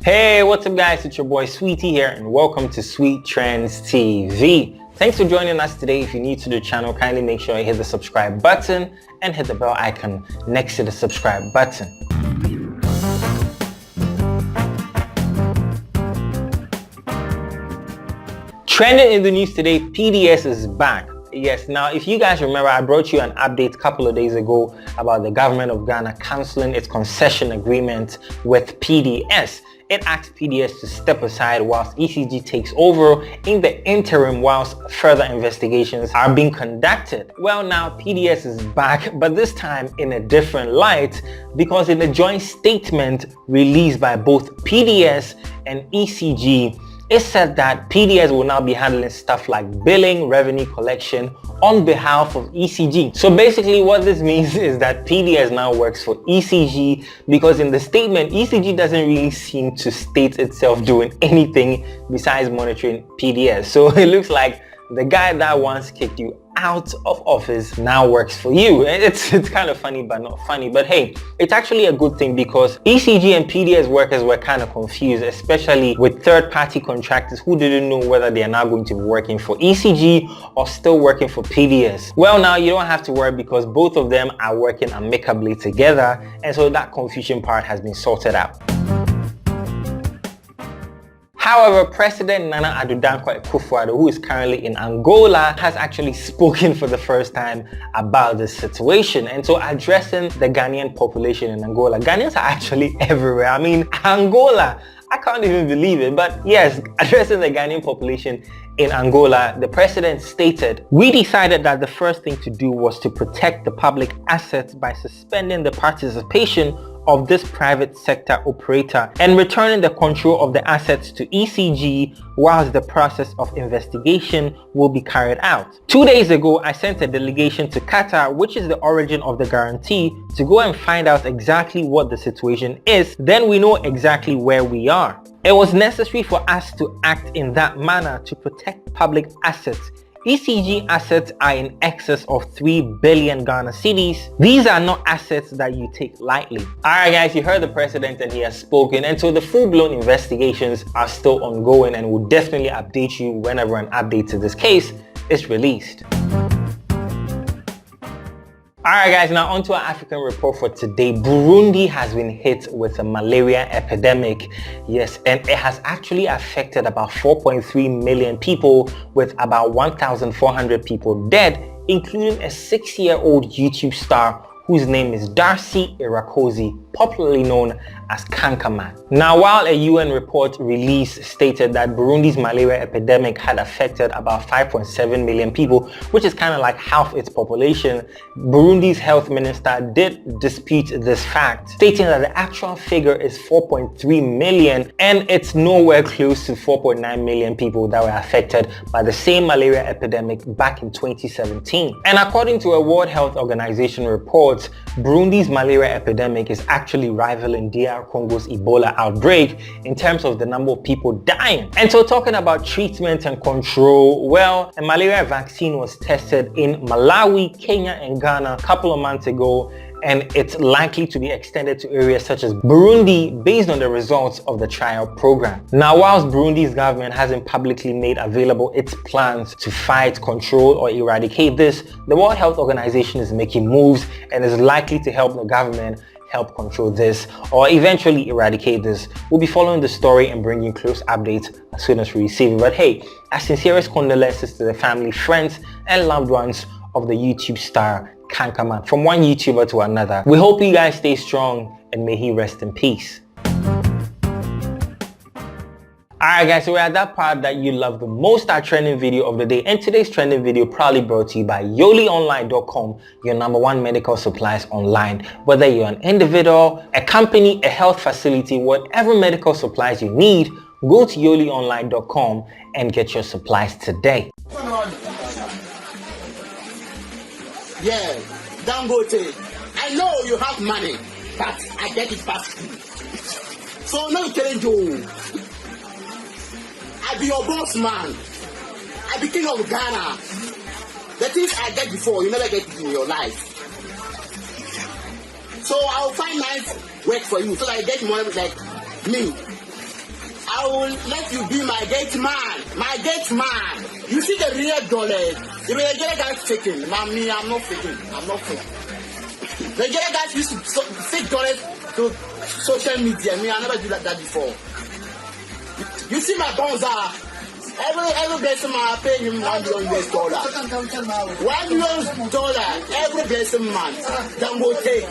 Hey, what's up guys? It's your boy Sweetie here and welcome to Sweet Trends TV. Thanks for joining us today. If you're new to the channel, kindly make sure you hit the subscribe button and hit the bell icon next to the subscribe button. Trending in the news today, PDS is back. Yes, now if you guys remember, I brought you an update a couple of days ago about the government of Ghana cancelling its concession agreement with PDS. It asked PDS to step aside whilst ECG takes over in the interim whilst further investigations are being conducted. Well, now PDS is back, but this time in a different light, because in a joint statement released by both PDS and ECG, it said that PDS will now be handling stuff like billing, revenue collection on behalf of ECG. So basically what this means is that PDS now works for ECG, because in the statement, ECG doesn't really seem to state itself doing anything besides monitoring PDS. So it looks like the guy that once kicked you out of office now works for you. It's kind of funny but not funny, but hey, it's actually a good thing because ECG and PDS workers were kind of confused, especially with third-party contractors who didn't know whether they are now going to be working for ECG or still working for PDS. Well, now you don't have to worry because both of them are working amicably together, and so that confusion part has been sorted out. However, President Nana Addo Dankwa Akufo-Addo, who is currently in Angola, has actually spoken for the first time about this situation. And so addressing the Ghanaian population in Angola, Ghanaians are actually everywhere. I mean, Angola, I can't even believe it. But yes, addressing the Ghanaian population in Angola, the president stated, "We decided that the first thing to do was to protect the public assets by suspending the participation of this private sector operator and returning the control of the assets to ECG whilst the process of investigation will be carried out." 2 days ago, I sent a delegation to Qatar, which is the origin of the guarantee, to go and find out exactly what the situation is. Then we know exactly where we are. It was necessary for us to act in that manner to protect public assets. ECG assets are in excess of 3 billion Ghana cedis. These are not assets that you take lightly. Alright guys, you heard the president and he has spoken, and so the full-blown investigations are still ongoing and will definitely update you whenever an update to this case is released. Alright guys, now onto our African report for today. Burundi has been hit with a malaria epidemic. Yes, and it has actually affected about 4.3 million people, with about 1,400 people dead, including a 6-year-old YouTube star whose name is Darcy Irakoze, popularly known as Kankaman. Now, while a UN report release stated that Burundi's malaria epidemic had affected about 5.7 million people, which is kind of like half its population, Burundi's health minister did dispute this fact, stating that the actual figure is 4.3 million and it's nowhere close to 4.9 million people that were affected by the same malaria epidemic back in 2017. And according to a World Health Organization report, Burundi's malaria epidemic is actually rivaling DR Congo's Ebola outbreak in terms of the number of people dying. And so talking about treatment and control, well, a malaria vaccine was tested in Malawi, Kenya and Ghana a couple of months ago, and it's likely to be extended to areas such as Burundi based on the results of the trial program. Now, whilst Burundi's government hasn't publicly made available its plans to fight, control or eradicate this, the World Health Organization is making moves and is likely to help the government help control this or eventually eradicate this. We'll be following the story and bringing close updates as soon as we receive it. But hey, our sincerest condolences to the family, friends and loved ones of the YouTube star Kankaman, from one YouTuber to another. We hope you guys stay strong and may he rest in peace. Alright guys, so we're at that part that you love the most, our trending video of the day, and today's trending video proudly brought to you by YoliOnline.com, your #1 medical supplies online. Whether you're an individual, a company, a health facility, whatever medical supplies you need, go to YoliOnline.com and get your supplies today. Yeah, Dangote, I know you have money, but I get it fast. So now I'm telling you, I be your boss man. I be king of Ghana. The things I get before, you never get it in your life. So I'll find nice work for you so that I get more like me. I will let you be my gate man. My gate man. You see the real dollar. The Nigerian guys faking. Me, I'm not faking. I'm not faking. The Nigerian guys used to fake dollars to social media. Me, I never did that before. You see my bonds are every blessing man paying him $1 million. $1 million every blessing man. Then go take.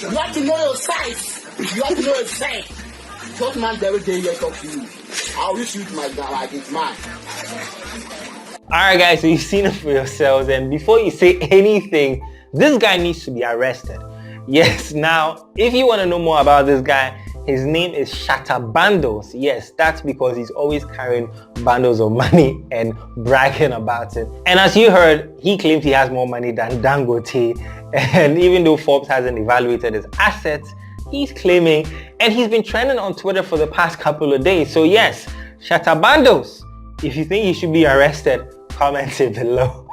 You have to know your size. You have to know your size. Talk man every day here talk to you. I will shoot my man. Alright guys, so you've seen it for yourselves, and before you say anything, this guy needs to be arrested. Yes, now if you want to know more about this guy, his name is Shatta Bundles. Yes, that's because he's always carrying bundles of money and bragging about it. And as you heard, he claims he has more money than Dangote, and even though Forbes hasn't evaluated his assets, he's claiming, and he's been trending on Twitter for the past couple of days. So yes, Shatta Bundles, if you think he should be arrested, comment it below.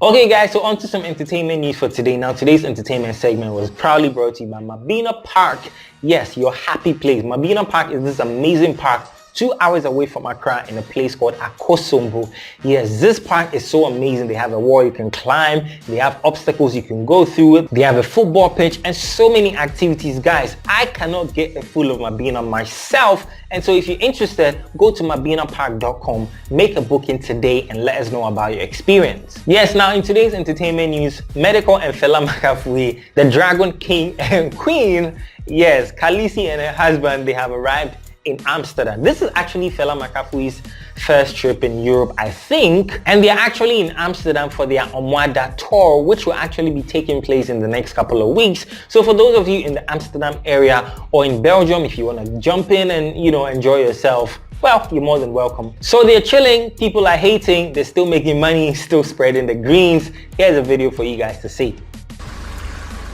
Okay guys, so on to some entertainment news for today. Now today's entertainment segment was proudly brought to you by Mabina Park. Yes, your happy place. Mabina Park is this amazing park 2 hours away from Accra in a place called Akosombo. Yes, this park is so amazing. They have a wall you can climb, they have obstacles you can go through, they have a football pitch and so many activities. Guys, I cannot get a full of Mabina myself, and so if you're interested, go to mabinapark.com, make a booking today and let us know about your experience. Yes, now in today's entertainment news, Medikal and Fela Makafui, the Dragon King and Queen, yes, Khaleesi and her husband, they have arrived in Amsterdam. This is actually Fela Makafui's first trip in Europe, I think, and they are actually in Amsterdam for their Omwada tour, which will actually be taking place in the next couple of weeks. So for those of you in the Amsterdam area or in Belgium, if you want to jump in and enjoy yourself, well, you're more than welcome. So they're chilling, people are hating, they're still making money, still spreading the greens. Here's a video for you guys to see.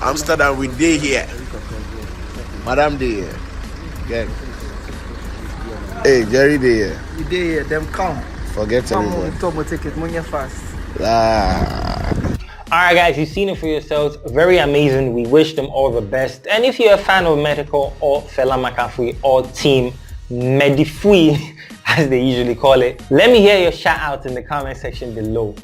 Amsterdam, we day here. Madam day here. Gang. Hey, Jerry day here. You day here, them come. Forget everyone. Come and take it, money fast. Alright guys, you've seen it for yourselves. Very amazing. We wish them all the best. And if you're a fan of Medikal or Fela Makafui or Team Medifui, as they usually call it, let me hear your shout out in the comment section below.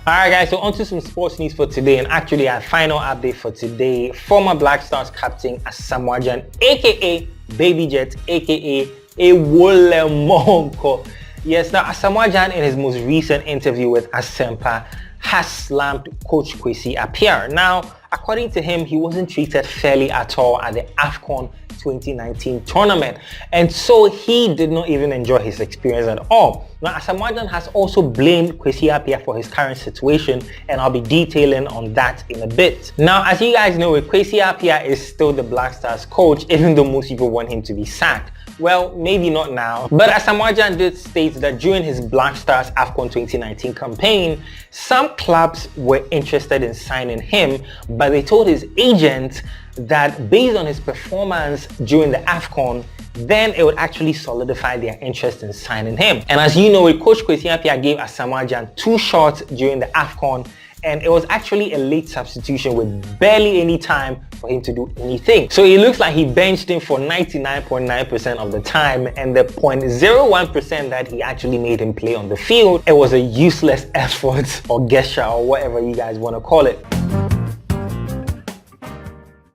Alright guys, so on to some sports news for today, and actually our final update for today. Former Black Stars captain Asamoah Gyan, aka Baby Jet, aka Wale Monko. Yes, now Asamoah Gyan in his most recent interview with Asempa has slammed coach Kwesi Appiah. Now, according to him, he wasn't treated fairly at all at the AFCON 2019 tournament, and so he did not even enjoy his experience at all. Now Asamoah Gyan has also blamed Kwesi Appiah for his current situation, and I'll be detailing on that in a bit. Now as you guys know, Kwesi Appiah is still the Black Stars coach, even though most people want him to be sacked. Well, maybe not now, but Asamoah Gyan did state that during his Black Stars AFCON 2019 campaign, some clubs were interested in signing him, but they told his agent that based on his performance during the AFCON, then it would actually solidify their interest in signing him. And as you know, Coach Kwesi Appiah gave Asamoah Gyan 2 shots during the AFCON, and it was actually a late substitution with barely any time for him to do anything. So it looks like he benched him for 99.9% of the time, and the 0.01% that he actually made him play on the field, it was a useless effort or gesture or whatever you guys want to call it.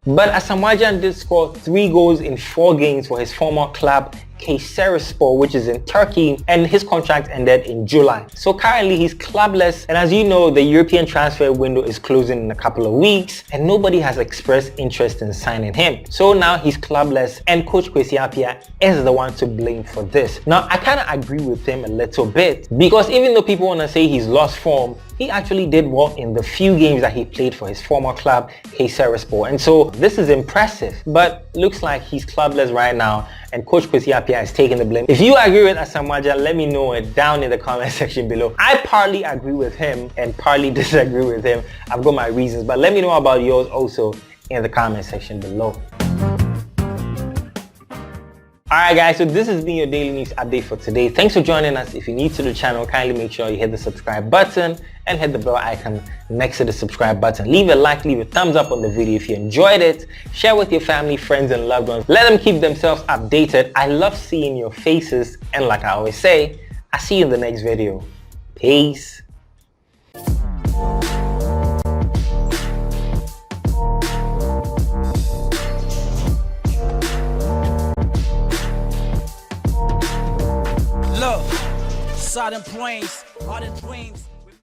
But Asamoah Gyan did score 3 goals in 4 games for his former club Kayserispor, which is in Turkey, and his contract ended in July. So currently he's clubless, and as you know, the European transfer window is closing in a couple of weeks and nobody has expressed interest in signing him. So now he's clubless, and Coach Kwesi Appiah is the one to blame for this. Now I kind of agree with him a little bit, because even though people want to say he's lost form, he actually did well in the few games that he played for his former club Kayserispor, and so this is impressive. But looks like he's clubless right now, and Coach Kwesi Appiah is taking the blame. If you agree with Asamoah Gyan, let me know it down in the comment section below. I partly agree with him and partly disagree with him. I've got my reasons, but let me know about yours also in the comment section below. Alright guys, so this has been your daily news update for today. Thanks for joining us. If you're new to the channel, kindly make sure you hit the subscribe button and hit the bell icon next to the subscribe button. Leave a like, leave a thumbs up on the video if you enjoyed it. Share with your family, friends and loved ones. Let them keep themselves updated. I love seeing your faces, and like I always say, I'll see you in the next video. Peace. Look, sudden brains, ardent dreams.